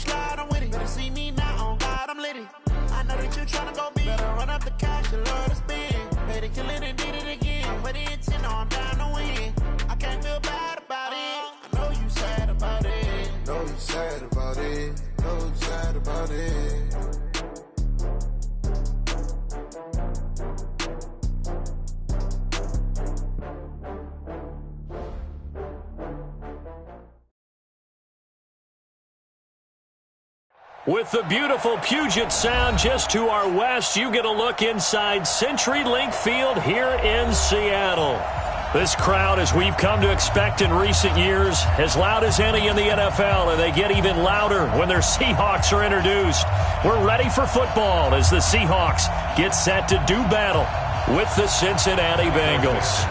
slide, I'm with it. Better see me now, on God, I'm lit it. I know that you tryna go big. Better run up the cash, you love to spend. Better kill it and did it again. But the intent, no, I'm down to win. I can't feel bad about it. I know you sad about it. Know you sad about it. Know you sad about it. With the beautiful Puget Sound just to our west, you get a look inside CenturyLink Field here in Seattle. This crowd, as we've come to expect in recent years, as loud as any in the NFL, and they get even louder when their Seahawks are introduced. We're ready for football as the Seahawks get set to do battle with the Cincinnati Bengals.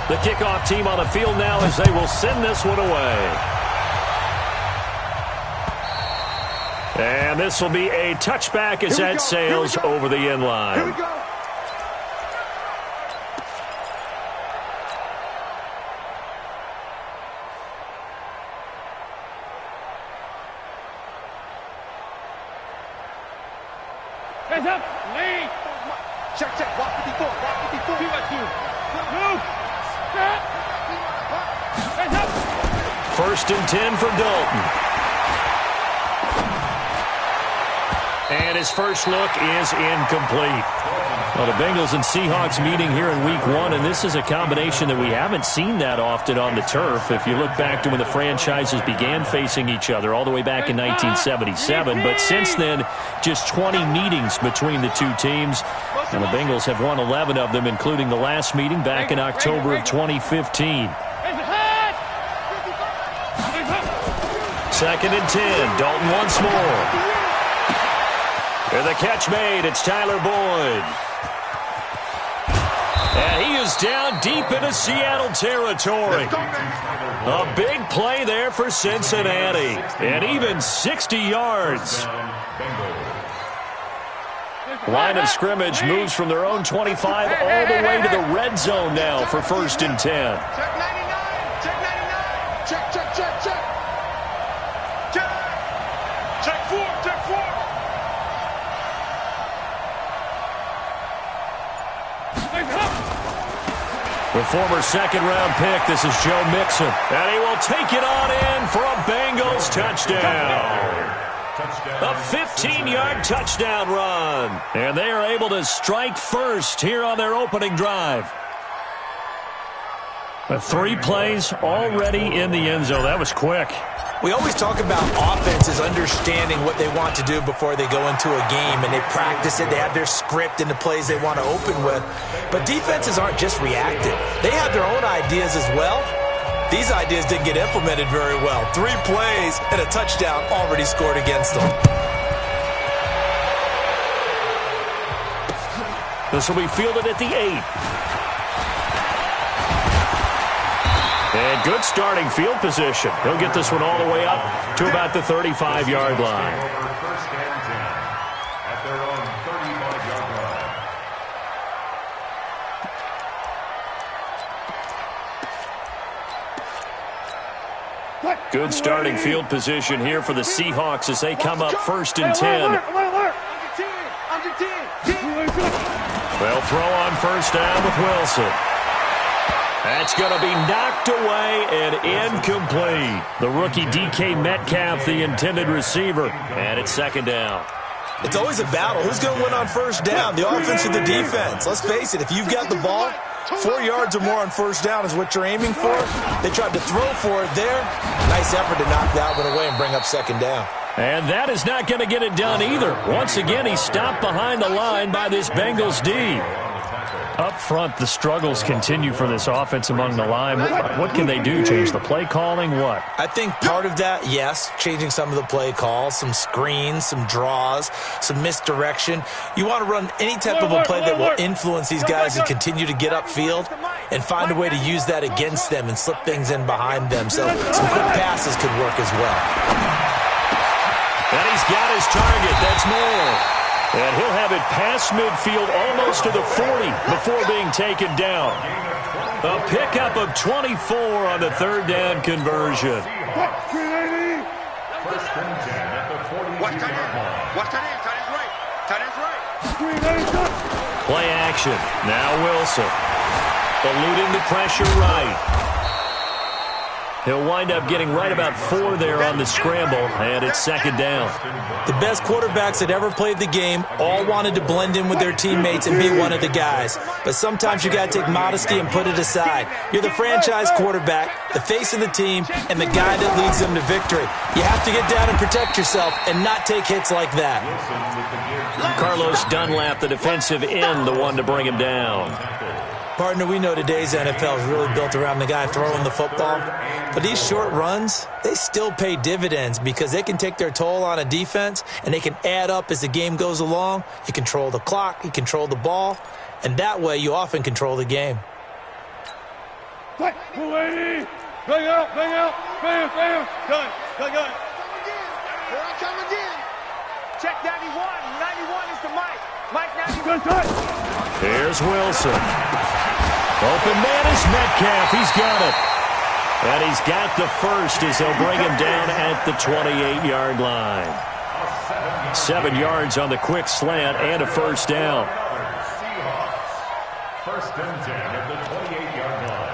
The kickoff team on the field now as they will send this one away. And this will be a touchback as that sails over the end line. Here we go. Hands up. Lean. Check. Walk 54. Walk 54. 2 by 2. Move. Step. Hands up. First and 10 for Dalton. And his first look is incomplete. Well, the Bengals and Seahawks meeting here in Week 1, and this is a combination that we haven't seen that often on the turf. If you look back to when the franchises began facing each other all the way back in 1977. But since then, just 20 meetings between the two teams. And the Bengals have won 11 of them, including the last meeting back in October of 2015. Second and 10. Dalton once more. And the catch made. It's Tyler Boyd. And he is down deep into Seattle territory. A big play there for Cincinnati. And even 60 yards. Line of scrimmage moves from their own 25 all the way to the red zone now for first and 10. Check 99. Check 99. Check. Check 4. Check 4. The former second-round pick, this is Joe Mixon. And he will take it on in for a Bengals touchdown. A 15-yard touchdown run. And they are able to strike first here on their opening drive. With 3 plays already in the end zone. That was quick. We always talk about offenses understanding what they want to do before they go into a game, and they practice it. They have their script and the plays they want to open with. But defenses aren't just reactive. They have their own ideas as well. These ideas didn't get implemented very well. 3 plays and a touchdown already scored against them. This will be fielded at the 8. And good starting field position. He'll get this one all the way up to about the 35-yard line. First and 10 at their own 35-yard line. Good starting field position here for the Seahawks as they come up first and 10. They'll throw on first down with Wilson. That's going to be knocked away and incomplete. The rookie DK Metcalf, the intended receiver. And it's second down. It's always a battle. Who's going to win on first down, the offense or the defense? Let's face it, if you've got the ball, 4 yards or more on first down is what you're aiming for. They tried to throw for it there. Nice effort to knock that one away and bring up second down. And that is not going to get it done either. Once again, he's stopped behind the line by this Bengals D. Up front, the struggles continue for this offense among the line. What can they do? Change the play calling? What? I think part of that, yes, changing some of the play calls, some screens, some draws, some misdirection. You want to run any type of a play that will influence these guys and continue to get upfield and find a way to use that against them and slip things in behind them. So some quick passes could work as well. And he's got his target. That's more. And he'll have it past midfield almost to the 40 before being taken down. A pickup of 24 on the third down conversion. First and 10 at the 42-yard line. Watch tight end. Tight end's right. Tight end's right. Play action. Now Wilson. Eluding the pressure right. He'll wind up getting right about 4 there on the scramble, and it's second down. The best quarterbacks that ever played the game all wanted to blend in with their teammates and be one of the guys. But sometimes you got to take modesty and put it aside. You're the franchise quarterback, the face of the team, and the guy that leads them to victory. You have to get down and protect yourself and not take hits like that. Carlos Dunlap, the defensive end, the one to bring him down. Partner, we know today's NFL is really built around the guy throwing the football. But these short runs, they still pay dividends because they can take their toll on a defense and they can add up as the game goes along. You control the clock, you control the ball, and that way you often control the game. Bang out, bang out, bam, bam. Gun. Here I come again. Check 91. 91 is the Mike. Mike 91. Here's Wilson. Open man is Metcalf. He's got it. And he's got the first as they'll bring him down at the 28-yard line. 7 yards on the quick slant and a first down. First and 10 at the 28-yard line.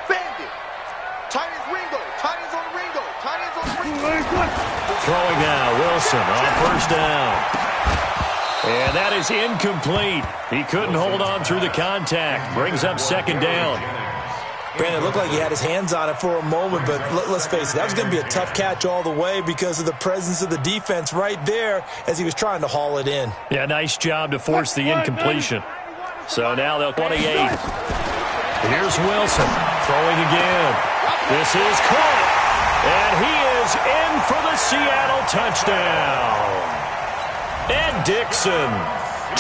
Bandit. Tight end's Ringo. Tight end's on Ringo. Tight end's on Ringo. Throwing now, Wilson on first down. And that is incomplete. He couldn't hold on through the contact. Brings up second down. Brandon, it looked like he had his hands on it for a moment, but let's face it, that was going to be a tough catch all the way because of the presence of the defense right there as he was trying to haul it in. Yeah, nice job to force the incompletion. So now they'll 28. Here's Wilson throwing again. This is caught. And he is in for the Seattle touchdown. Ed Dixon,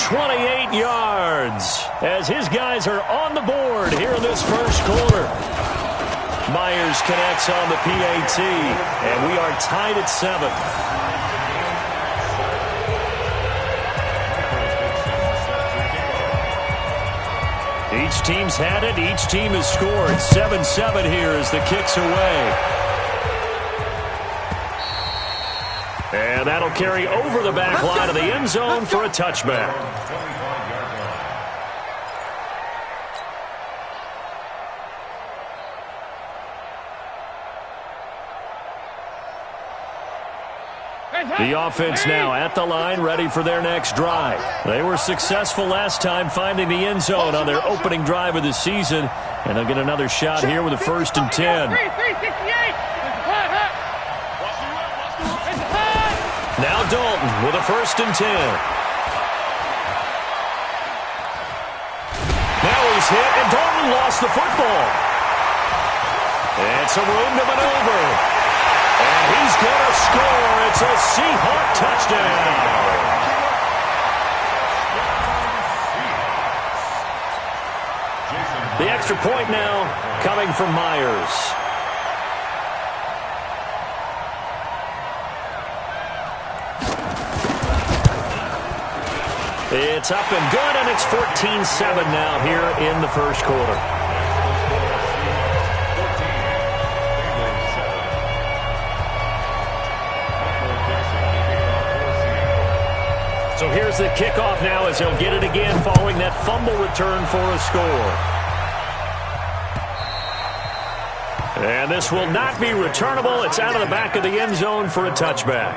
28 yards, as his guys are on the board here in this first quarter. Myers connects on the PAT, and we are tied at 7. Each team's had it. Each team has scored. 7-7 here as the kick's away. And that'll carry over the back line of the end zone for a touchback. The offense now at the line, ready for their next drive. They were successful last time finding the end zone on their opening drive of the season, and they'll get another shot here with a first and 10. Now Dalton with a first and 10. Now he's hit, and Dalton lost the football. And some room to maneuver. And he's going to score. It's a Seahawk touchdown. The extra point now coming from Myers. It's up and good, and it's 14-7 now here in the first quarter. So here's the kickoff now as they'll get it again following that fumble return for a score. And this will not be returnable. It's out of the back of the end zone for a touchback.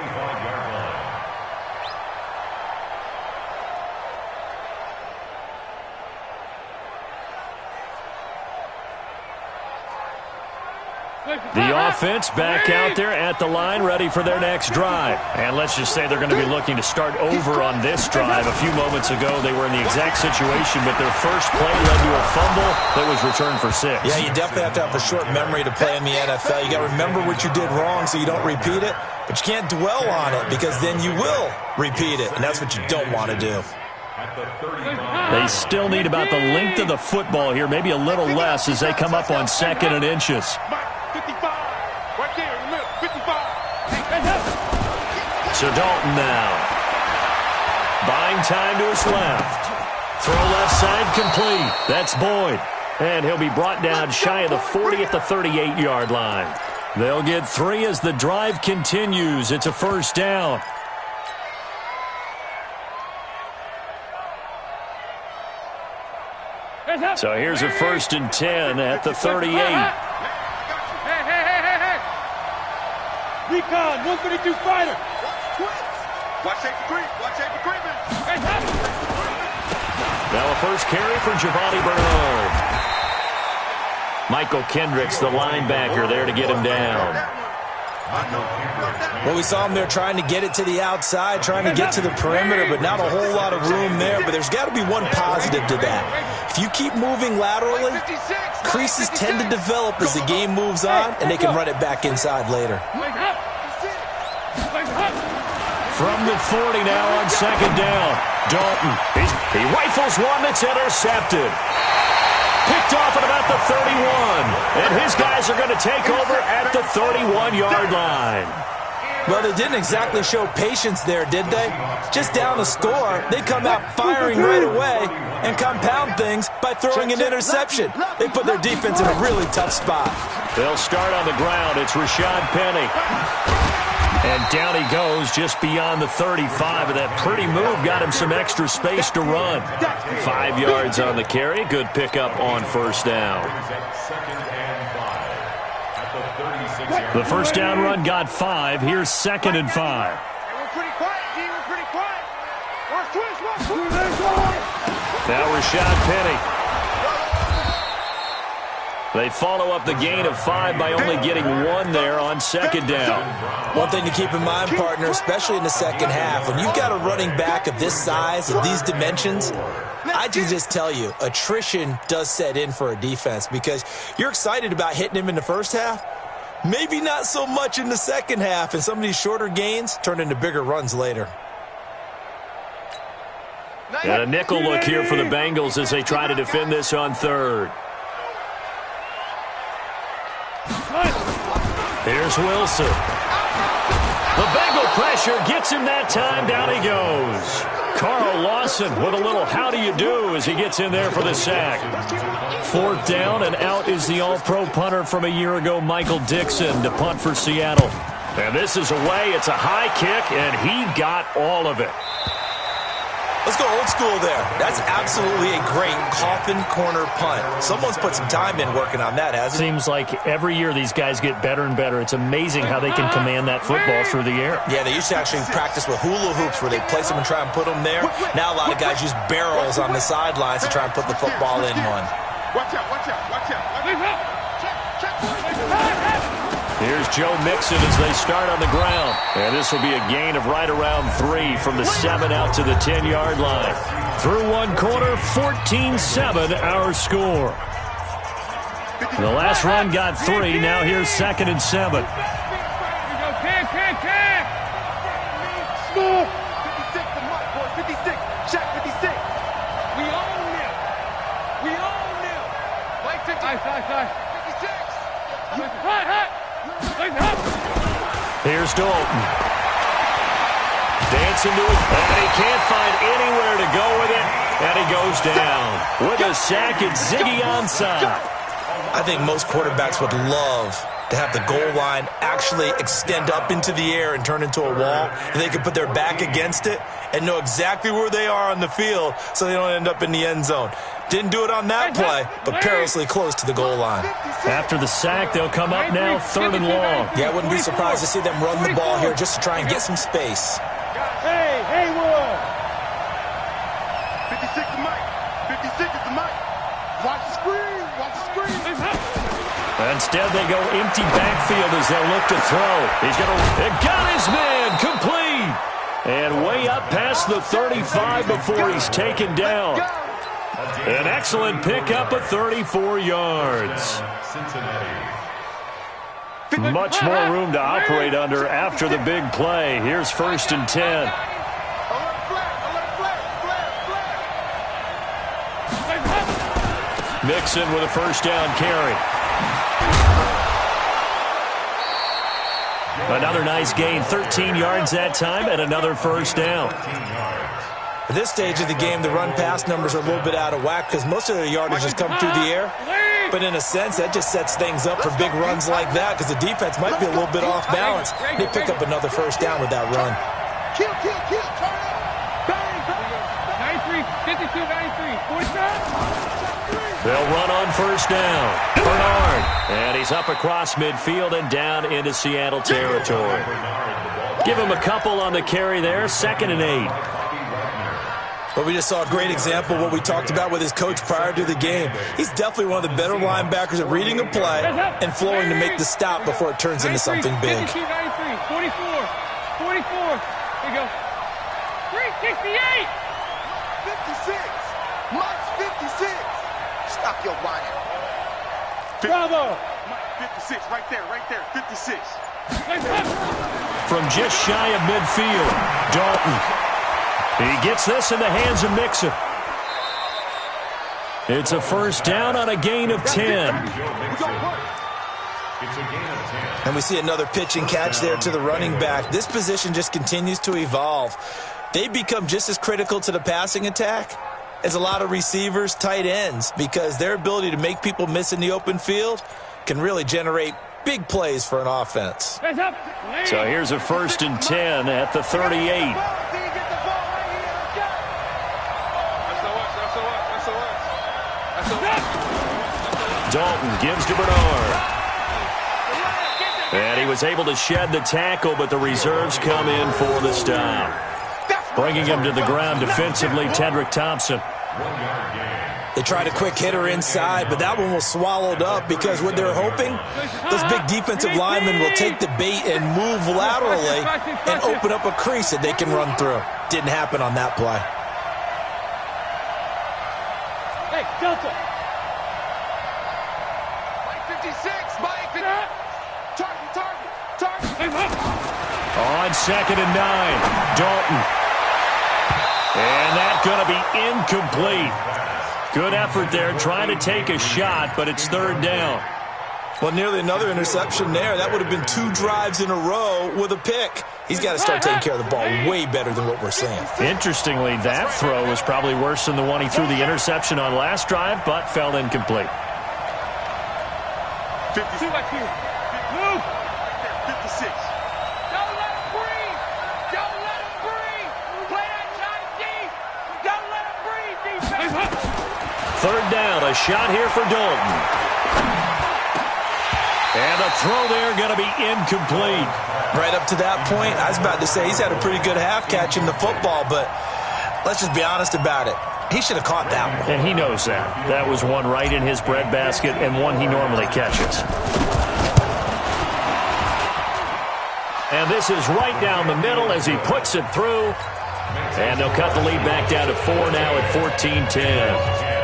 The offense back out there at the line, ready for their next drive. And let's just say they're going to be looking to start over on this drive. A few moments ago, they were in the exact situation, but their first play led to a fumble that was returned for 6. Yeah, you definitely have to have a short memory to play in the NFL. You got to remember what you did wrong so you don't repeat it, but you can't dwell on it because then you will repeat it, and that's what you don't want to do. They still need about the length of the football here, maybe a little less as they come up on 2nd and inches. 55. Right there in the middle. 55. So Dalton now. Buying time to his left. Throw left side complete. That's Boyd. And he'll be brought down shy of the 40 at the 38-yard line. They'll get 3 as the drive continues. It's a first down. So here's a 1st and 10 at the 38. Hey. Recon, 132 fighter. Watch safety creep. Watch safety creeping. Now a first carry for Giovanni Bernard. Michael Kendricks, the linebacker, there to get him down. Well, we saw him there trying to get it to the outside, trying to get to the perimeter, but not a whole lot of room there. But there's got to be one positive to that. If you keep moving laterally, creases tend to develop as the game moves on, and they can run it back inside later. From the 40 now on 2nd down. Dalton, he rifles one that's intercepted. Picked off at about the 31. And his guys are going to take over at the 31-yard line. Well, they didn't exactly show patience there, did they? Just down a score, they come out firing right away and compound things by throwing an interception. They put their defense in a really tough spot. They'll start on the ground. It's Rashad Penny. And down he goes just beyond the 35. And that pretty move got him some extra space to run. 5 yards on the carry. Good pickup on first down. The first down run got 5. Here's 2nd and 5. We're pretty quiet, D. We're pretty quiet. Watch twist. Now Rashad Penny. They follow up the gain of 5 by only getting 1 there on 2nd down. One thing to keep in mind, partner, especially in the second half, when you've got a running back of this size, of these dimensions, I can just tell you, attrition does set in for a defense because you're excited about hitting him in the first half. Maybe not so much in the second half, and some of these shorter gains turn into bigger runs later. And a nickel look here for the Bengals as they try to defend this on 3rd. Here's Wilson. The Bengal pressure gets him that time. Down he goes. Carl Lawson with a little how do you do as he gets in there for the sack. 4th down, and out is the all-pro punter from a year ago, Michael Dixon, to punt for Seattle. And this is away. It's a high kick, and he got all of it. Let's go old school there. That's absolutely a great coffin corner punt. Someone's put some time in working on that, hasn't it? Seems like every year these guys get better and better. It's amazing how they can command that football through the air. Yeah, they used to actually practice with hula hoops where they place them and try and put them there. Now a lot of guys use barrels on the sidelines to try and put the football in one. Watch out. Here's Joe Mixon as they start on the ground. And this will be a gain of right around 3 from the 7 out to the 10-yard line. Through one quarter, 14-7 our score. The last run got 3. Now here's 2nd and 7. Small. 56 the mark, boy. 56. Shaq 56. We own them. Like 56. 56. Here's Dalton. Dancing to it, and he can't find anywhere to go with it, and he goes down. With a sack, it's Ziggy onside. I think most quarterbacks would love to have the goal line actually extend up into the air and turn into a wall, and they can put their back against it and know exactly where they are on the field so they don't end up in the end zone. Didn't do it on that play, but perilously close to the goal line. After the sack, they'll come up now 3rd and long. Yeah, I wouldn't be surprised to see them run the ball here just to try and get some space. Hey, Haywood. 56 the mic. 56 is the mic. Watch the screen. Instead, they go empty backfield as they look to throw. He's going to got his man complete. And way up past the 35 before he's taken down. An excellent pickup of 34 yards. Much more room to operate under after the big play. Here's 1st and 10. Mixon with a first down carry. Another nice gain, 13 yards that time, and another first down. At this stage of the game, the run-pass numbers are a little bit out of whack because most of their yardage has come through the air. But in a sense, that just sets things up for big runs like that because the defense might be a little bit off balance. They pick up another first down with that run. Kill, turn it. Bang, 93, 52, 93, 47. They'll run on first down. Bernard. And he's up across midfield and down into Seattle territory. Give him a couple on the carry there. 2nd and 8. But we just saw a great example of what we talked about with his coach prior to the game. He's definitely one of the better linebackers at reading a play and flowing to make the stop before it turns into something big. 92, 93, 44, 44. Here you go. 368. 56. Mike's 56. Stop your whining. Bravo. 56, right there, 56. From just shy of midfield, Dalton. He gets this in the hands of Mixon. It's a first down on a gain of 10. And we see another pitch and catch there to the running back. This position just continues to evolve. They become just as critical to the passing attack as a lot of receivers, tight ends, because their ability to make people miss in the open field can really generate big plays for an offense. So here's a 1st and 10 at the 38. Dalton gives to Bernard. And he was able to shed the tackle, but the reserves come in for the stop. Bringing him to the ground defensively, Tedrick Thompson. They tried a quick hitter inside, but that one was swallowed up because what they're hoping, those big defensive linemen will take the bait and move laterally and open up a crease that they can run through. Didn't happen on that play. Hey, Delta. Mike 56, Mike 56. Target. On 2nd and 9, Dalton. And that's going to be incomplete. Good effort there, trying to take a shot, but it's 3rd down. Well, nearly another interception there. That would have been 2 drives in a row with a pick. He's got to start taking care of the ball way better than what we're seeing. Interestingly, that throw was probably worse than the one he threw the interception on last drive, but fell incomplete. 52 back here. Move. 56. Don't let him breathe. Don't let him breathe. Play that shot deep. Don't let him breathe, defense. 3rd down, a shot here for Dalton. And the throw there going to be incomplete. Right up to that point, I was about to say he's had a pretty good half catching the football, but let's just be honest about it. He should have caught that one. And he knows that. That was one right in his breadbasket and one he normally catches. And this is right down the middle as he puts it through. And they'll cut the lead back down to 4 now at 14-10.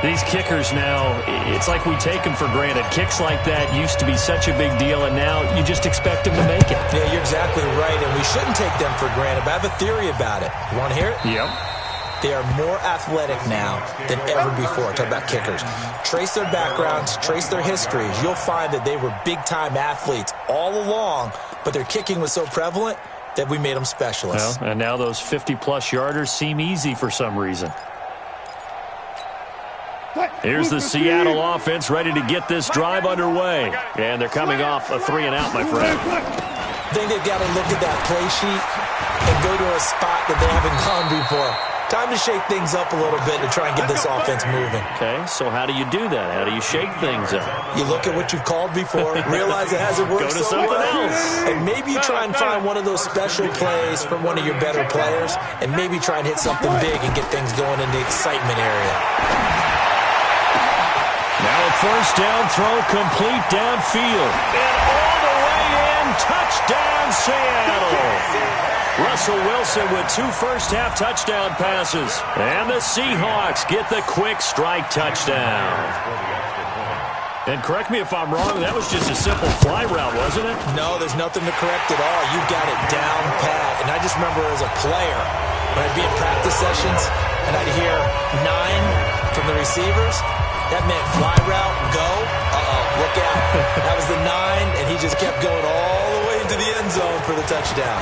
These kickers now, it's like we take them for granted. Kicks like that used to be such a big deal, and now you just expect them to make it. Yeah, you're exactly right, and we shouldn't take them for granted, but I have a theory about it. You want to hear it? Yep. They are more athletic now than ever before. Talk about kickers. Trace their backgrounds, trace their histories. You'll find that they were big-time athletes all along, but their kicking was so prevalent that we made them specialists. Well, and now those 50-plus yarders seem easy for some reason. Here's the Seattle offense ready to get this drive underway. And they're coming off a 3-and-out, my friend. I think they've got to look at that play sheet and go to a spot that they haven't gone before. Time to shake things up a little bit to try and get this offense moving. Okay, so how do you do that? How do you shake things up? You look at what you've called before, realize it hasn't worked Go to so something well, else. and maybe you try and find one of those special plays from one of your better players, and maybe try and hit something big and get things going in the excitement area. Now a first down throw complete downfield. And all the way in, touchdown Seattle. Russell Wilson with 2 first-half touchdown passes. And the Seahawks get the quick strike touchdown. And correct me if I'm wrong, that was just a simple fly route, wasn't it? No, there's nothing to correct at all. You got it down pat. And I just remember as a player, when I'd be in practice sessions, and I'd hear 9 from the receivers, that meant fly route, go, look out. That was the 9, and he just kept going all the way into the end zone for the touchdown.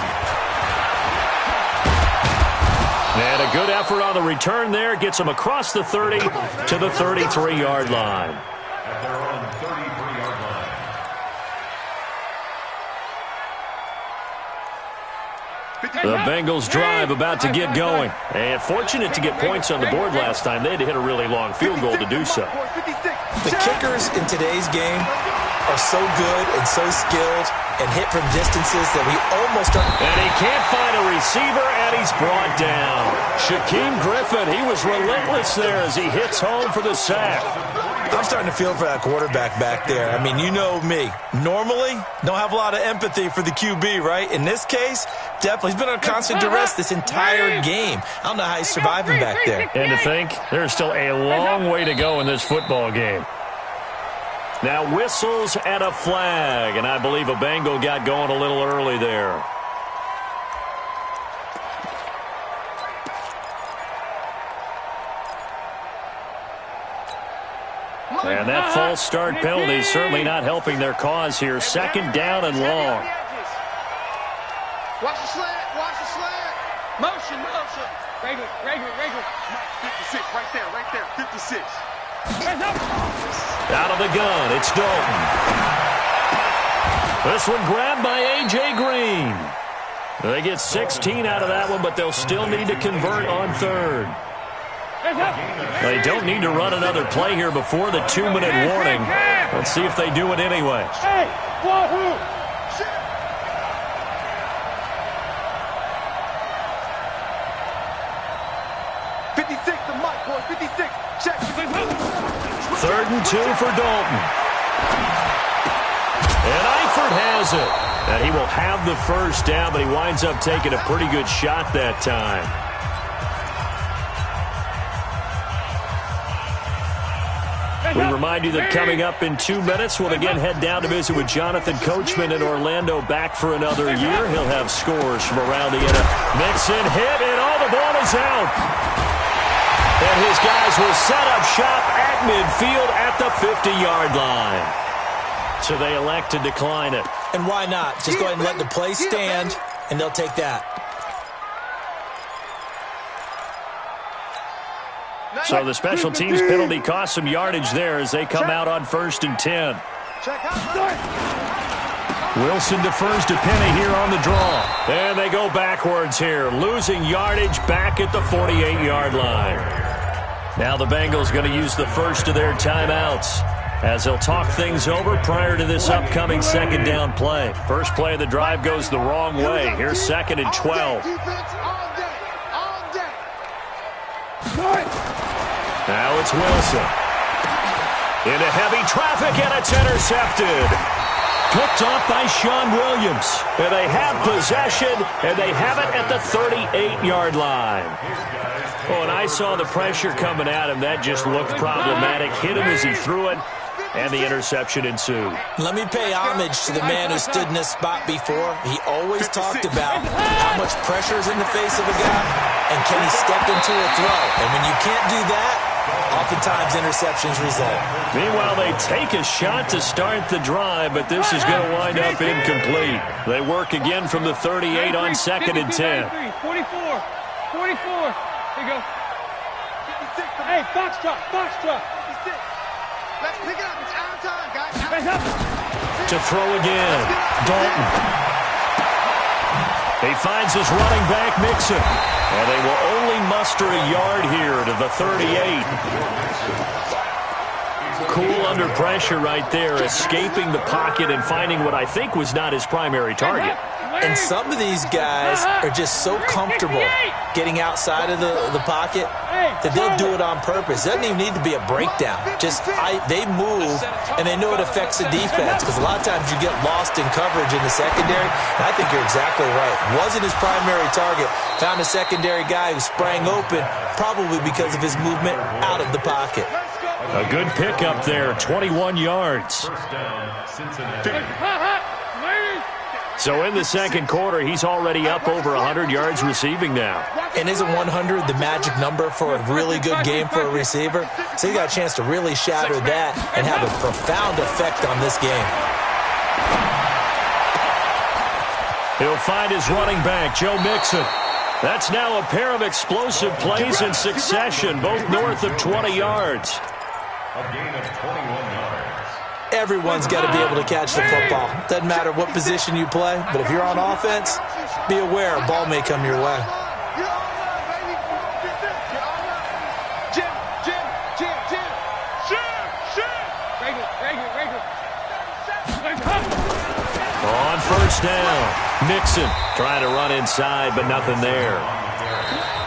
And a good effort on the return there. Gets them across the 30 to the 33-yard line. At their own 33-yard line. The Bengals drive about to get going. And fortunate to get points on the board last time. They had to hit a really long field goal to do so. The kickers in today's game are so good and so skilled and hit from distances that we almost are. And he can't find a receiver, and he's brought down. Shaquem Griffin, he was relentless there as he hits home for the sack. I'm starting to feel for that quarterback back there. I mean, you know me. Normally, don't have a lot of empathy for the QB, right? In this case, definitely. He's been on constant duress this entire game. I don't know how he's surviving back there. And to think, there's still a long way to go in this football game. Now whistles and a flag, and I believe a Bengal got going a little early there. And that false start penalty is certainly not helping their cause here. Second down and long. Watch the slant. Watch the slant. Motion. Regular. 56, right there. 56. Out of the gun, it's Dalton. This one grabbed by A.J. Green. They get 16 out of that one, but they'll still need to convert on third. They don't need to run another play here before the 2-minute warning. Let's see if they do it anyway. Hey, wahoo! 56, the mic, boy. 56. Check. 3rd and 2 for Dalton. And Eifert has it. And he will have the first down, but he winds up taking a pretty good shot that time. We remind you that coming up in 2 minutes, we'll again head down to visit with Jonathan Coachman in Orlando, back for another year. He'll have scores from around the NFL. Mixon hit, and all the ball is out. And his guys will set up shop at midfield at the 50-yard line. So they elect to decline it. And why not? Just go ahead and let the play stand, and they'll take that. So the special teams penalty cost some yardage there as they come out on 1st and 10. Wilson defers to Penny here on the draw. And they go backwards here, losing yardage back at the 48-yard line. Now the Bengals going to use the first of their timeouts as they'll talk things over prior to this upcoming second down play. First play of the drive goes the wrong way. Here's 2nd and 12. Now it's Wilson. Into heavy traffic, and it's intercepted. Picked off by Sean Williams. And they have possession, and they have it at the 38-yard line. Oh, and I saw the pressure coming at him. That just looked problematic. Hit him as he threw it, and the interception ensued. Let me pay homage to the man who stood in this spot before. He always talked about how much pressure is in the face of a guy, and can he step into a throw. And when you can't do that, oftentimes interceptions result. Meanwhile, they take a shot to start the drive, but this is going to wind up incomplete. They work again from the 38 on 2nd and 10. 44. Here you go. 56. Hey, box drop. 56. Let's pick it up. It's out of time, guys. Hands up. To throw again, Dalton. He finds his running back, Mixon. And they will only muster a yard here to the 38. Cool under pressure right there, escaping the pocket and finding what I think was not his primary target. And some of these guys are just so comfortable getting outside of the pocket that they'll do it on purpose. It doesn't even need to be a breakdown. They move, and they know it affects the defense, because a lot of times you get lost in coverage in the secondary, and I think you're exactly right. Wasn't his primary target. Found a secondary guy who sprang open, probably because of his movement out of the pocket. A good pickup there, 21 yards. First down, Cincinnati. So in the second quarter, he's already up over 100 yards receiving now. And isn't 100 the magic number for a really good game for a receiver? So he got a chance to really shatter that and have a profound effect on this game. He'll find his running back, Joe Mixon. That's now a pair of explosive plays in succession, both north of 20 yards. A gain of 21 yards. Everyone's got to be able to catch the football. Doesn't matter what position you play, but if you're on offense, be aware a ball may come your way. On first down, Mixon trying to run inside, but nothing there.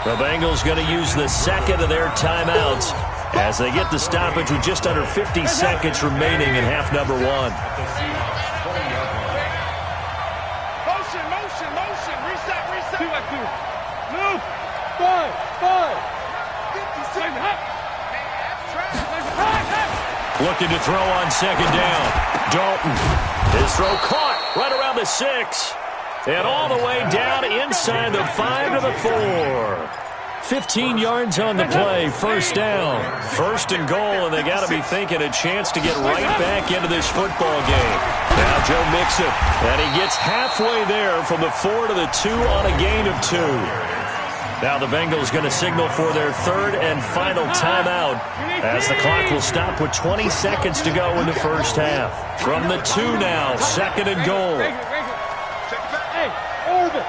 The Bengals going to use the second of their timeouts as they get the stoppage with just under 50 seconds remaining in half number one. Motion, reset. 2-2. Move. 5. Looking to throw on second down. Dalton. His throw caught right around the 6. And all the way down inside the 5 to the 4. 15 yards on the play, first down. First and goal, and they got to be thinking a chance to get right back into this football game. Now Joe Mixon, and he gets halfway there from the 4 to the 2 on a gain of 2. Now the Bengals going to signal for their third and final timeout as the clock will stop with 20 seconds to go in the first half. From the 2 now, second and goal. Hey, orbit.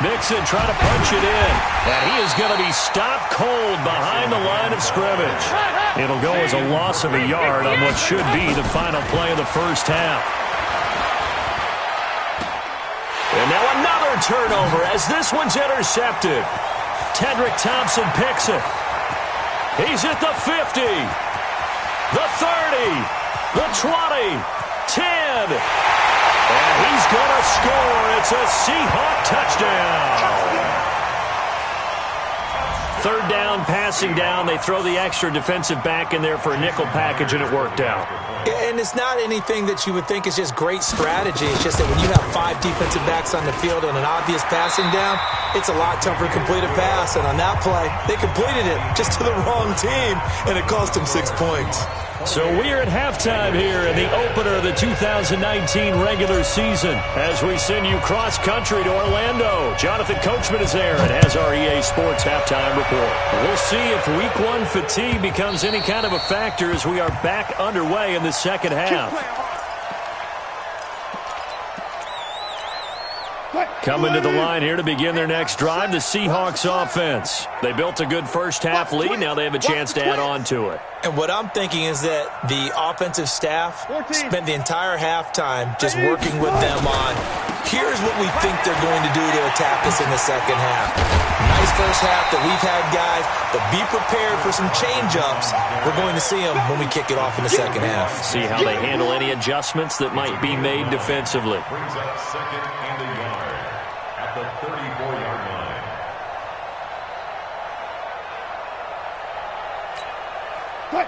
Mixon trying to punch it in, and he is going to be stopped cold behind the line of scrimmage. It'll go as a loss of a yard on what should be the final play of the first half. And now another turnover as this one's intercepted. Tedrick Thompson picks it. He's at the 50, the 30, the 20, 10. And he's going to score. It's a Seahawk touchdown. Third down, passing down. They throw the extra defensive back in there for a nickel package, and it worked out. And it's not anything that you would think is just great strategy. It's just that when you have 5 defensive backs on the field on an obvious passing down, it's a lot tougher to complete a pass. And on that play, they completed it just to the wrong team, and it cost them 6 points. So we're at halftime here in the opener of the 2019 regular season as we send you cross-country to Orlando. Jonathan Coachman is there and has our EA Sports halftime report. We'll see if Week 1 fatigue becomes any kind of a factor as we are back underway in the second half. Coming to the line here to begin their next drive, the Seahawks offense. They built a good first-half lead. Now they have a chance to add on to it. And what I'm thinking is that the offensive staff spent the entire halftime just working with them on, here's what we think they're going to do to attack us in the second half. Nice first half that we've had, guys, but be prepared for some change-ups. We're going to see them when we kick it off in the second half. See how they handle any adjustments that might be made defensively. Brings up second and a yard at the 34-yard line.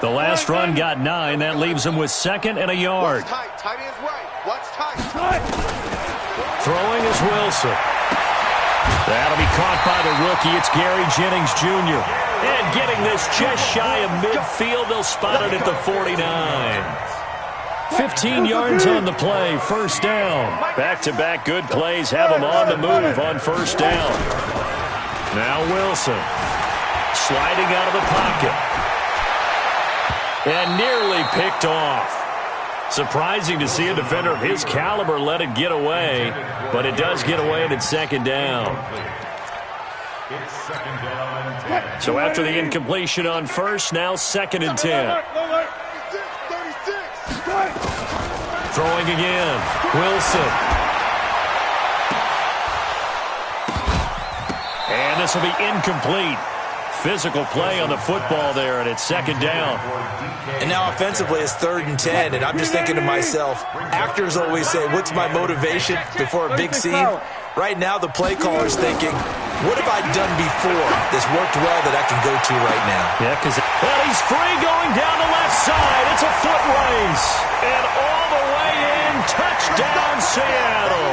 The last run got 9. That leaves them with second and a yard. What's tight? Tight is right. What's tight? Throwing is Wilson. That'll be caught by the rookie. It's Gary Jennings Jr. And getting this just shy of midfield. They'll spot it at the 49. 15 yards on the play. First down. Back-to-back good plays have them on the move on first down. Now Wilson. Sliding out of the pocket. And nearly picked off. Surprising to see a defender of his caliber let it get away, but it does get away and it's second down. It's second down and 10. So after the incompletion on first, now second and 10. Throwing again. Wilson. And this will be incomplete. Physical play on the football there, and it's second down. And now offensively it's third and 10, and I'm just thinking to myself, actors always say, what's my motivation before a big scene? Right now the play caller's thinking, what have I done before that's worked well that I can go to right now? Yeah, because he's free going down the left side. It's a foot race. And all the way in, touchdown Seattle.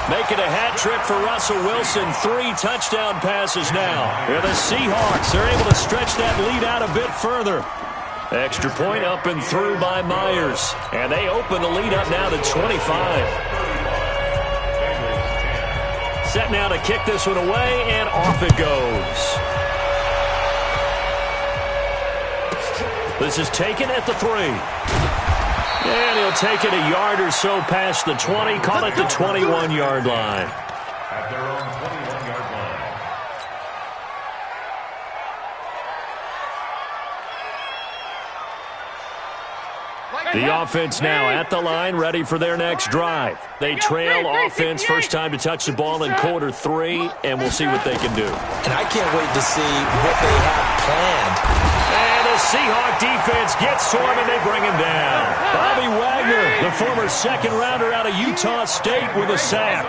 Making a hat trick for Russell Wilson. 3 touchdown passes now. Yeah, the Seahawks are able to stretch that lead out a bit further. Extra point up and through by Myers. And they open the lead up now to 25. Set now to kick this one away, and off it goes. This is taken at the 3. And he'll take it a yard or so past the 20, call it the 21-yard line. At their own 21-yard line. The offense now at the line, ready for their next drive. They trail offense, first time to touch the ball in quarter 3, and we'll see what they can do. And I can't wait to see what they have planned. And the Seahawk defense gets to him, and they bring him down. Bobby Wagner, the former second-rounder out of Utah State, with a sack.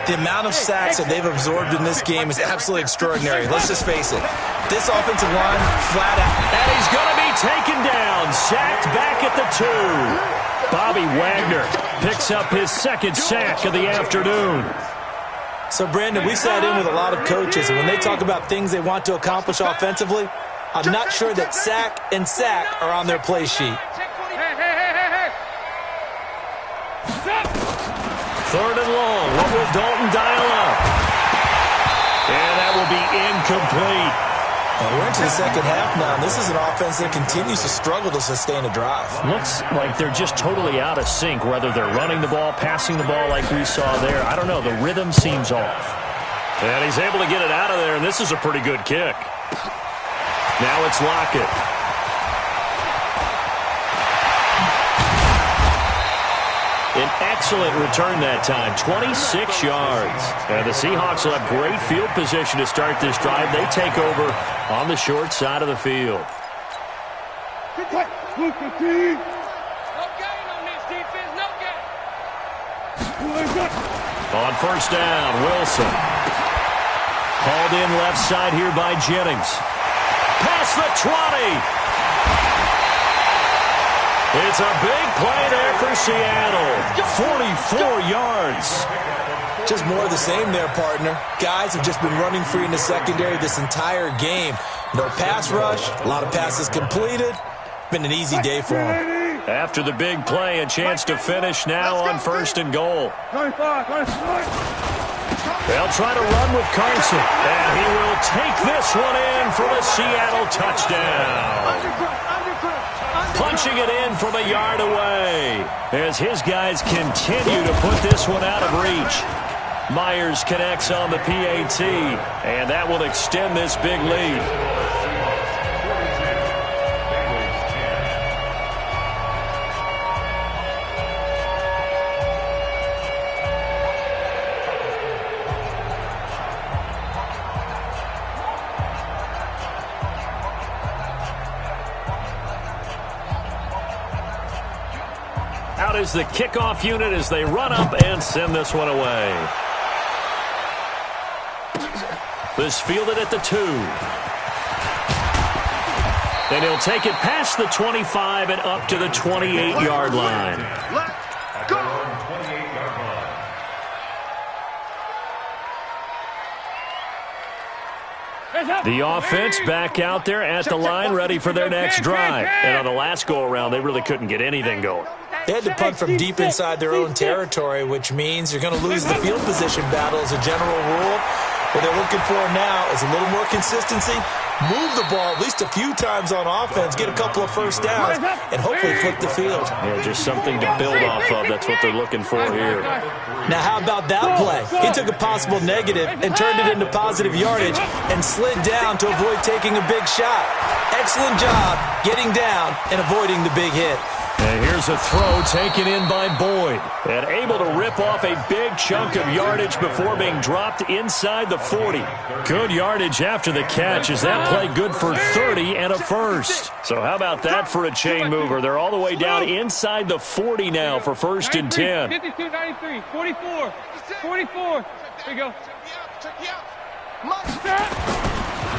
The amount of sacks that they've absorbed in this game is absolutely extraordinary. Let's just face it. This offensive line, flat out. And he's going to be taken down, sacked back at the 2. Bobby Wagner picks up his second sack of the afternoon. So, Brandon, we sat in with a lot of coaches, and when they talk about things they want to accomplish offensively, I'm not sure that sack and sack are on their play sheet. Third and long. What will Dalton dial up? And that will be incomplete. Well, we're into the second half now, and this is an offense that continues to struggle to sustain a drive. Looks like they're just totally out of sync, whether they're running the ball, passing the ball like we saw there. I don't know. The rhythm seems off. And he's able to get it out of there, and this is a pretty good kick. Now it's Lockett. An excellent return that time, 26 yards. And the Seahawks will have great field position to start this drive. They take over on the short side of the field. No gain on this defense, no gain. On first down, Wilson. Hauled in left side here by Jennings. Past the 20. It's a big play there for Seattle. 44 yards. Just more of the same there, partner. Guys have just been running free in the secondary this entire game. No pass rush, a lot of passes completed. Been an easy day for them. After the big play, a chance to finish now on first and goal. They'll try to run with Carson, and he will take this one in for the Seattle touchdown. Punching it in from a yard away as his guys continue to put this one out of reach. Myers connects on the PAT, and that will extend this big lead. Out is the kickoff unit as they run up and send this one away. This fielded at the 2. Then he'll take it past the 25 and up to the 28-yard line. At their own 28-yard line. The offense back out there at the line, ready for their next drive. And on the last go-around, they really couldn't get anything going. They had to punt from deep inside their own territory, which means you're going to lose the field position battle as a general rule. What they're looking for now is a little more consistency, move the ball at least a few times on offense, get a couple of first downs, and hopefully flip the field. Yeah, just something to build off of. That's what they're looking for here. Now, how about that play? He took a possible negative and turned it into positive yardage and slid down to avoid taking a big shot. Excellent job getting down and avoiding the big hit. And here's a throw taken in by Boyd. And able to rip off a big chunk of yardage before being dropped inside the 40. Good yardage after the catch. Is that play good for 30 and a first? So how about that for a chain mover? They're all the way down inside the 40 now for first and 10. 52, 93, 44, 44. Here we go.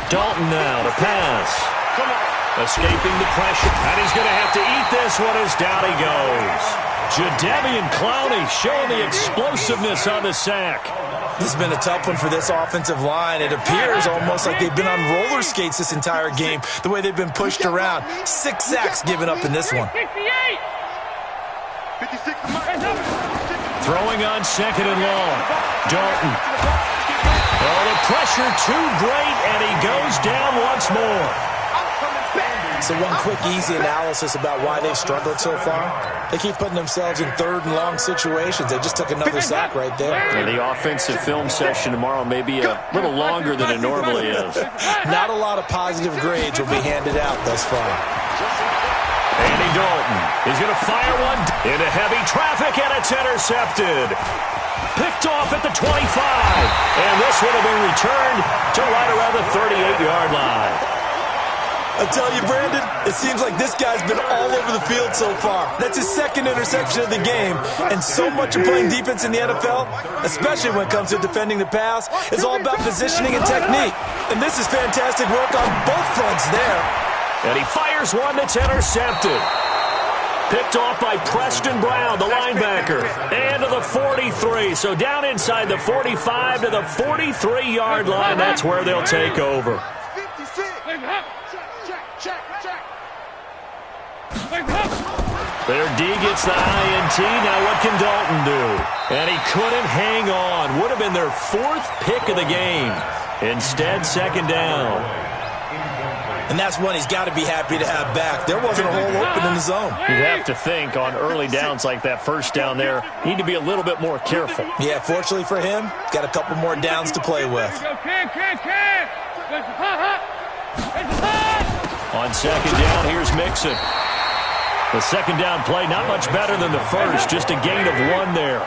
Dalton now to pass. Escaping the pressure. And he's going to have to eat this one as down he goes. Jadeveon Clowney showing the explosiveness on the sack. This has been a tough one for this offensive line. It appears almost like they've been on roller skates this entire game, the way they've been pushed around. 6 sacks given up in this one. 56. Throwing on 2nd and long. Dalton. Oh, the pressure too great, and he goes down once more. So one quick, easy analysis about why they've struggled so far. They keep putting themselves in 3rd and long situations. They just took another sack right there. And the offensive film session tomorrow may be a little longer than it normally is. Not a lot of positive grades will be handed out thus far. Andy Dalton is going to fire one into heavy traffic, and it's intercepted. Picked off at the 25. And this one will be returned to right around the 38-yard line. I tell you, Brandon, it seems like this guy's been all over the field so far. That's his 2nd interception of the game. And so much of playing defense in the NFL, especially when it comes to defending the pass, is all about positioning and technique. And this is fantastic work on both fronts there. And he fires one that's intercepted. Picked off by Preston Brown, the linebacker. And to the 43. So down inside the 45 to the 43-yard line. That's where they'll take over. Their D gets the INT. Now what can Dalton do? And he couldn't hang on. Would have been their 4th pick of the game. Instead, 2nd down. And that's one he's got to be happy to have back. There wasn't a hole open in the zone. You'd have to think on early downs like that, 1st down there, need to be a little bit more careful. Yeah, fortunately for him, got a couple more downs to play with. On 2nd down, here's Mixon. The 2nd down play, not much better than the first, just a gain of 1 there.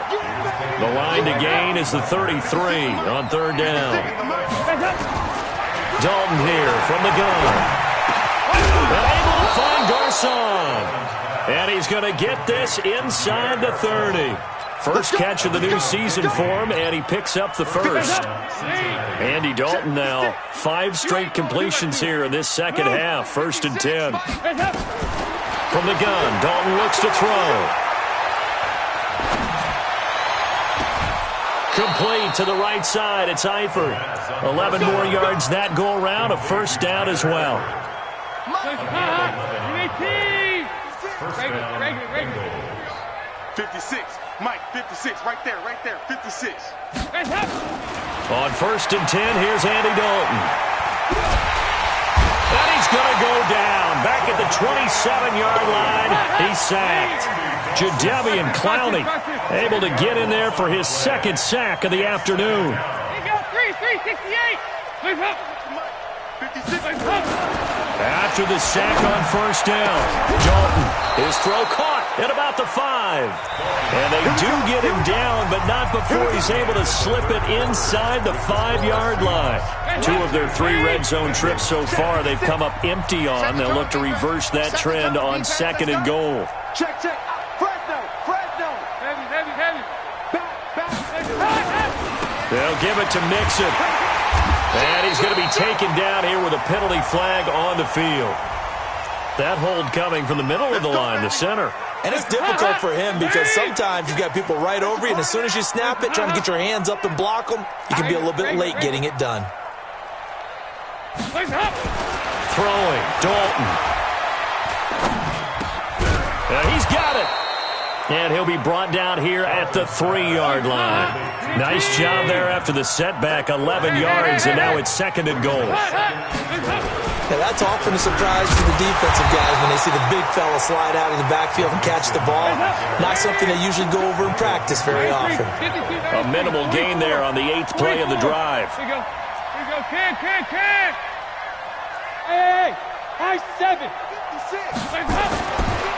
The line to gain is the 33 on 3rd down. Dalton here from the gun. Able to find Garcon. And he's going to get this inside the 30. First catch of the new season for him, and he picks up the first. Andy Dalton now, 5 straight completions here in this 2nd half. 1st and 10. From the gun, Dalton looks to throw. Complete to the right side. It's Eifert. 11 more yards that go around. A 1st down as well. 56. Mike, 56. Right there, 56. On 1st and 10, here's Andy Dalton. And he's going to go down. Back at the 27-yard line, he's sacked. Jadeveon Clowney able to get in there for his 2nd sack of the afternoon. After the sack on 1st down, Dalton, his throw caught at about the 5. And they do get him down, but not before he's able to slip it inside the 5-yard line. 2 of their 3 red zone trips so far they've come up empty on. They'll look to reverse that trend on 2nd and goal. Check. Fresno. Heavy. Back. They'll give it to Mixon. And he's going to be taken down here with a penalty flag on the field. That hold coming from the middle of the line, the center. And it's difficult for him because sometimes you've got people right over you, and as soon as you snap it, trying to get your hands up and block them, you can be a little bit late getting it done. Throwing, Dalton. He's got it. And he'll be brought down here at the 3-yard line. Nice job there after the setback, 11 yards, and now it's 2nd and goal. Yeah, that's often a surprise to the defensive guys when they see the big fella slide out of the backfield and catch the ball. Not something they usually go over in practice very often. A minimal gain there on the 8th play of the drive. Here we go. Can. Hey, high 7.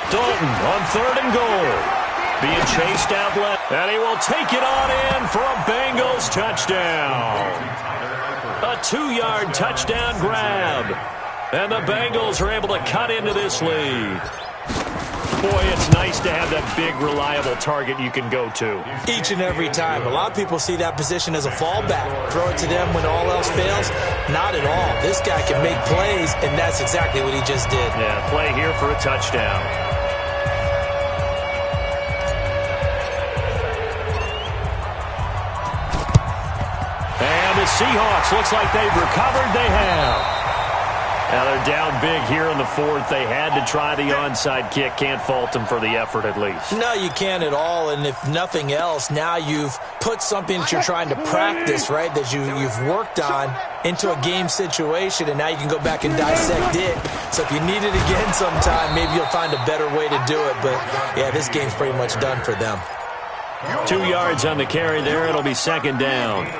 Dalton on 3rd and goal. Being chased out left. And he will take it on in for a Bengals touchdown. A 2-yard touchdown grab. And the Bengals are able to cut into this lead. Boy, it's nice to have that big, reliable target you can go to. Each and every time. A lot of people see that position as a fallback. Throw it to them when all else fails. Not at all. This guy can make plays, and that's exactly what he just did. Yeah, play here for a touchdown. Seahawks, looks like they've recovered. They have. Now they're down big here in the fourth. They had to try the onside kick. Can't fault them for the effort at least. No, you can't at all. And if nothing else, now you've put something that you're trying to practice, right, that you've worked on into a game situation, and now you can go back and dissect it. So if you need it again sometime, maybe you'll find a better way to do it. But, yeah, this game's pretty much done for them. 2 yards on the carry there. It'll be second down.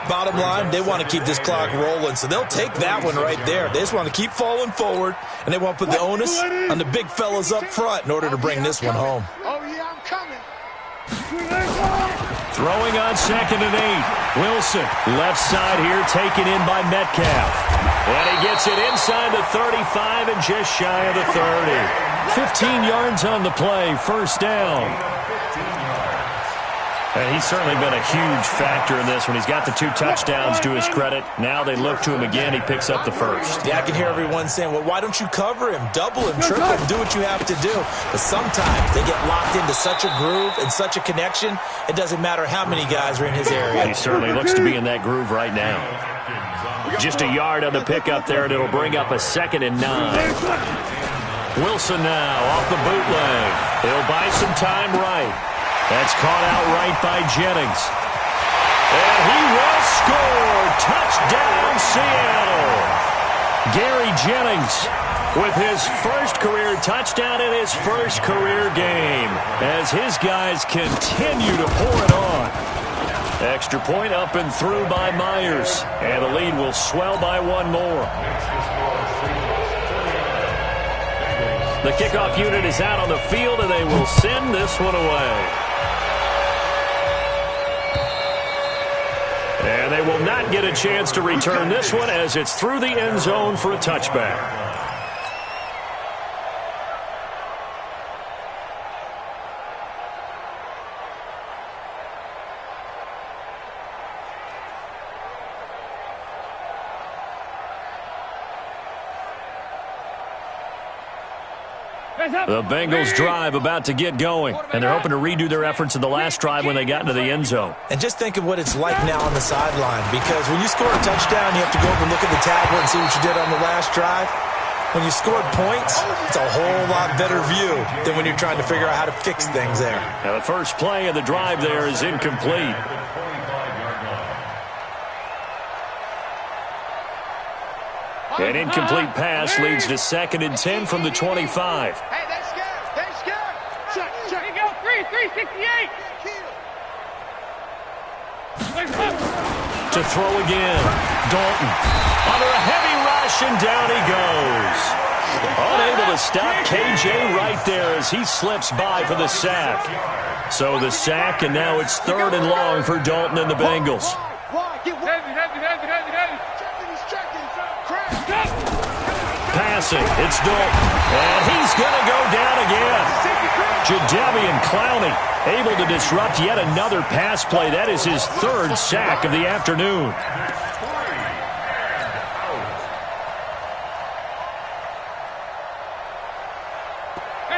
Bottom line, they want to keep this clock rolling, so they'll take that one right there. They just want to keep falling forward, and they want to put the onus on the big fellas up front in order to bring this one home. Oh, yeah, I'm coming. Throwing on 2nd and 8. Wilson, left side here, taken in by Metcalf. And he gets it inside the 35 and just shy of the 30. 15 yards on the play, first down. And he's certainly been a huge factor in this one. He's got the 2 touchdowns to his credit. Now they look to him again. He picks up the first. Yeah, I can hear everyone saying, well, why don't you cover him, double him, triple him, do what you have to do. But sometimes they get locked into such a groove and such a connection, it doesn't matter how many guys are in his area. He certainly looks to be in that groove right now. Just a yard on the pickup there, and it'll bring up a 2nd and 9. Wilson now off the bootleg. He'll buy some time right. That's caught out right by Jennings. And he will score. Touchdown, Seattle. Gary Jennings with his first career touchdown in his first career game as his guys continue to pour it on. Extra point up and through by Myers. And the lead will swell by 1 more. The kickoff unit is out on the field, and they will send this one away. And they will not get a chance to return this one as it's through the end zone for a touchback. The Bengals drive about to get going, and they're hoping to redo their efforts in the last drive when they got into the end zone. And just think of what it's like now on the sideline, because when you score a touchdown, you have to go over and look at the tablet and see what you did on the last drive. When you scored points, it's a whole lot better view than when you're trying to figure out how to fix things there. Now the first play of the drive there is incomplete. An incomplete pass leads to 2nd and 10 from the 25. Hey, they scared. They scared. Check. Here you go. 368. To throw again. Dalton under a heavy rush, and down he goes. Unable to stop KJ right there as he slips by for the sack. So the sack, and now it's 3rd and long for Dalton and the Bengals. Passing, it's Dalton, and he's going to go down again. Jadeveon Clowney able to disrupt yet another pass play. That is his 3rd sack of the afternoon.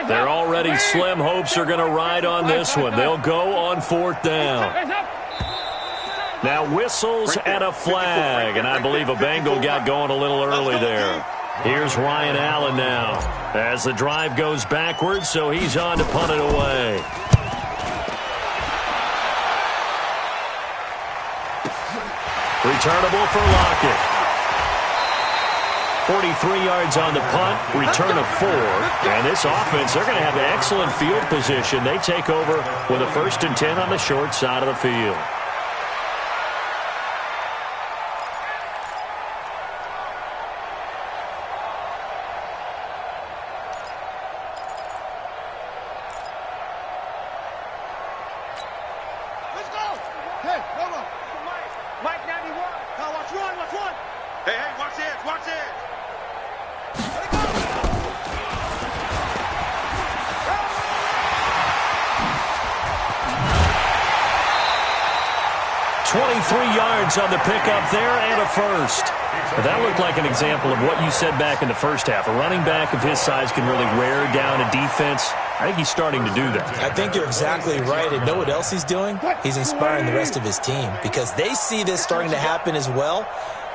Their already slim hopes are going to ride on this one. They'll go on 4th down. Now whistles and a flag, and I believe a Bengal got going a little early there. Here's Ryan Allen now as the drive goes backwards, so he's on to punt it away. Returnable for Lockett. 43 yards on the punt, return of 4. And this offense, they're going to have an excellent field position. They take over with a 1st and 10 on the short side of the field. Watch it. 23 yards on the pickup there and a first. But that looked like an example of what you said back in the first half. A running back of his size can really wear down a defense. I think he's starting to do that. I think you're exactly right. And know what else he's doing? He's inspiring the rest of his team because they see this starting to happen as well.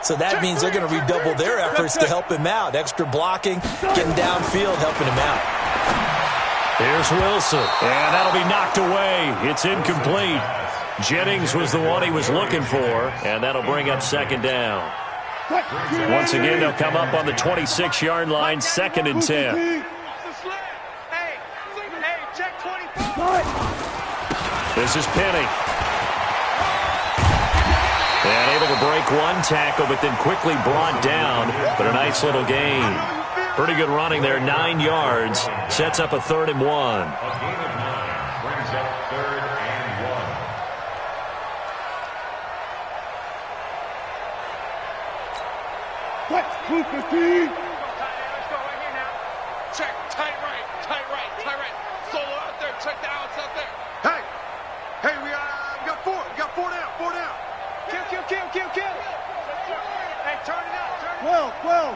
So that means they're going to redouble their efforts to help him out. Extra blocking, getting downfield, helping him out. Here's Wilson, and that'll be knocked away. It's incomplete. Jennings was the one he was looking for, and that'll bring up second down. Once again, they'll come up on the 26-yard line, 2nd and 10. This is Penny. And able to break one tackle, but then quickly brought down. But a nice little gain. Pretty good running there, 9 yards. Sets up a 3rd and 1. A gain of 9 brings up 3rd and 1. What? Move 15. Let's go right here now. Check, tight right, tight right, tight right. Solo out there, check the outs out there. Hey, we got 4. We got 4 down, 4 down. Kill. Hey, turn it out, turn it out. 12.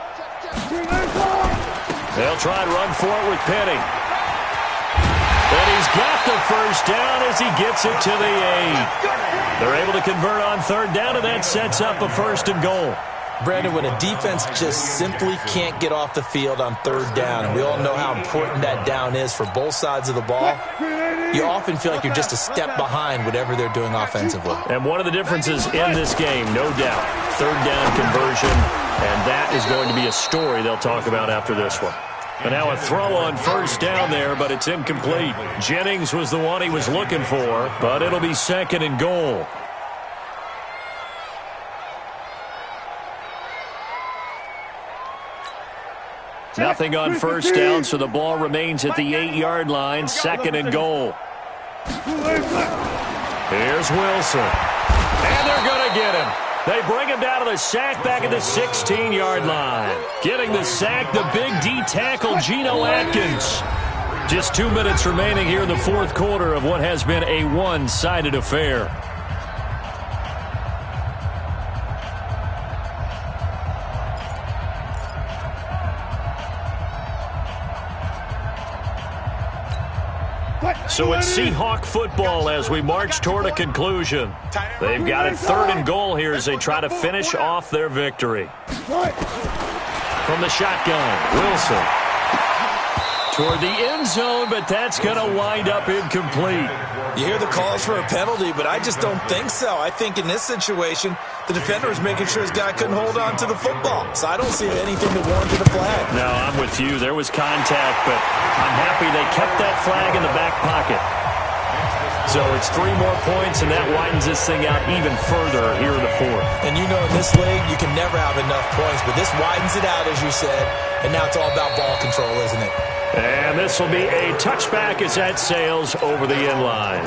They'll try and run for it with Penny. And he's got the first down as he gets it to the 8. They're able to convert on 3rd down, and that sets up a 1st and goal. Brandon, when a defense just simply can't get off the field on 3rd down, and we all know how important that down is for both sides of the ball, you often feel like you're just a step behind whatever they're doing offensively. And one of the differences in this game, no doubt, 3rd down conversion, and that is going to be a story they'll talk about after this one. And now a throw on 1st down there, but it's incomplete. Jennings was the one he was looking for, but it'll be 2nd and goal. Nothing on 1st down, so the ball remains at the 8-yard line, 2nd and goal. Here's Wilson. And they're going to get him. They bring him down to the sack back at the 16-yard line. Getting the sack, the big D tackle, Geno Atkins. Just 2 minutes remaining here in the 4th quarter of what has been a one-sided affair. So it's Seahawk football as we march toward a conclusion. They've got it 3rd and goal here as they try to finish off their victory. From the shotgun, Wilson. Toward the end zone, but that's going to wind up incomplete. You hear the calls for a penalty, but I just don't think so. I think in this situation, the defender is making sure his guy couldn't hold on to the football. So I don't see anything to warrant a flag. No, I'm with you. There was contact, but I'm happy they kept that flag in the back pocket. So it's 3 more points, and that widens this thing out even further here in the 4th. And you know in this league, you can never have enough points, but this widens it out, as you said, and now it's all about ball control, isn't it? And this will be a touchback as that sails over the end line.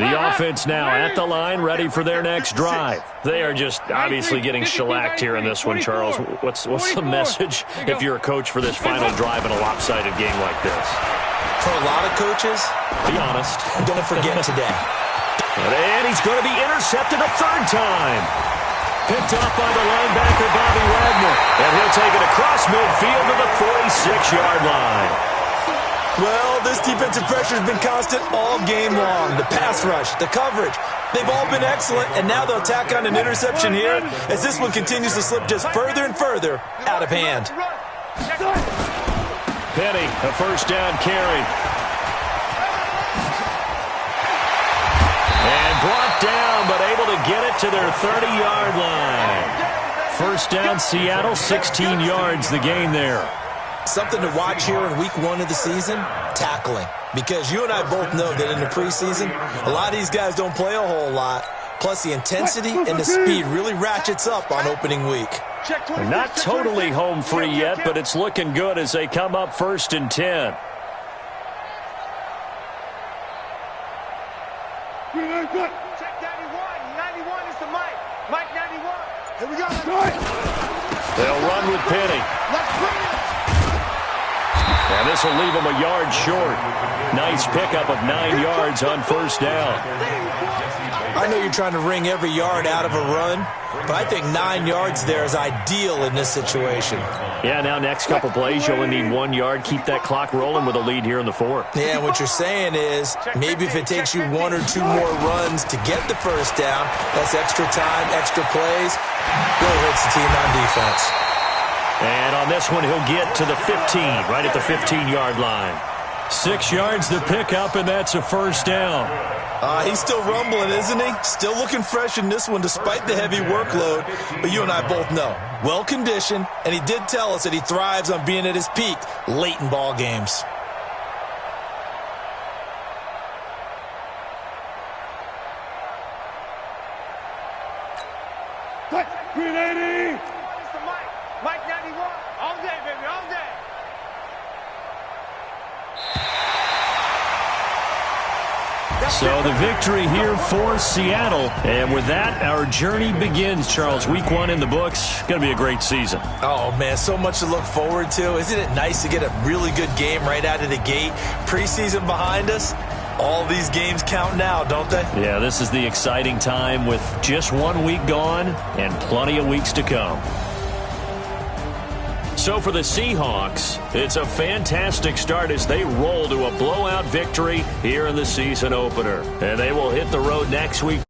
The offense now at the line, ready for their next drive. They are just obviously getting shellacked here in this one, Charles. What's the message if you're a coach for this final drive in a lopsided game like this? For a lot of coaches, be honest, don't forget today. And he's going to be intercepted a 3rd time. Picked up by the linebacker, Bobby Wagner. And he'll take it across midfield to the 46-yard line. Well, this defensive pressure has been constant all game long. The pass rush, the coverage, they've all been excellent, and now they'll tack on an interception here as this one continues to slip just further and further out of hand. Penny, a 1st down carry. And brought down, but able to get it to their 30-yard line. 1st down, Seattle, 16 yards the gain there. Something to watch here in week 1 of the season, tackling. Because you and I both know that in the preseason, a lot of these guys don't play a whole lot. Plus, the intensity and the speed really ratchets up on opening week. They're not totally home free yet, but it's looking good as they come up 1st and 10. Check 91. 91 is the Mike. Mike 91. Here we go. They'll run with Penny. Let's bring it. And this will leave him a yard short. Nice pickup of 9 yards on first down. I know you're trying to wring every yard out of a run, but I think 9 yards there is ideal in this situation. Yeah, now next couple plays, you only need 1 yard. Keep that clock rolling with a lead here in the fourth. Yeah, and what you're saying is maybe if it takes you 1 or 2 more runs to get the first down, that's extra time, extra plays. Really hurts the team on defense. And on this one, he'll get to the 15, right at the 15-yard line. 6 yards to pick up, and that's a first down. He's still rumbling, isn't he? Still looking fresh in this one despite the heavy workload. But you and I both know, well-conditioned, and he did tell us that he thrives on being at his peak late in ball games. Green 80! Mike 91! All day, baby, all day! So the victory here for Seattle. And with that, our journey begins, Charles. Week 1 in the books. Going to be a great season. Oh, man, so much to look forward to. Isn't it nice to get a really good game right out of the gate? Preseason behind us. All these games count now, don't they? Yeah, this is the exciting time with just 1 week gone and plenty of weeks to come. So for the Seahawks, it's a fantastic start as they roll to a blowout victory here in the season opener. And they will hit the road next week.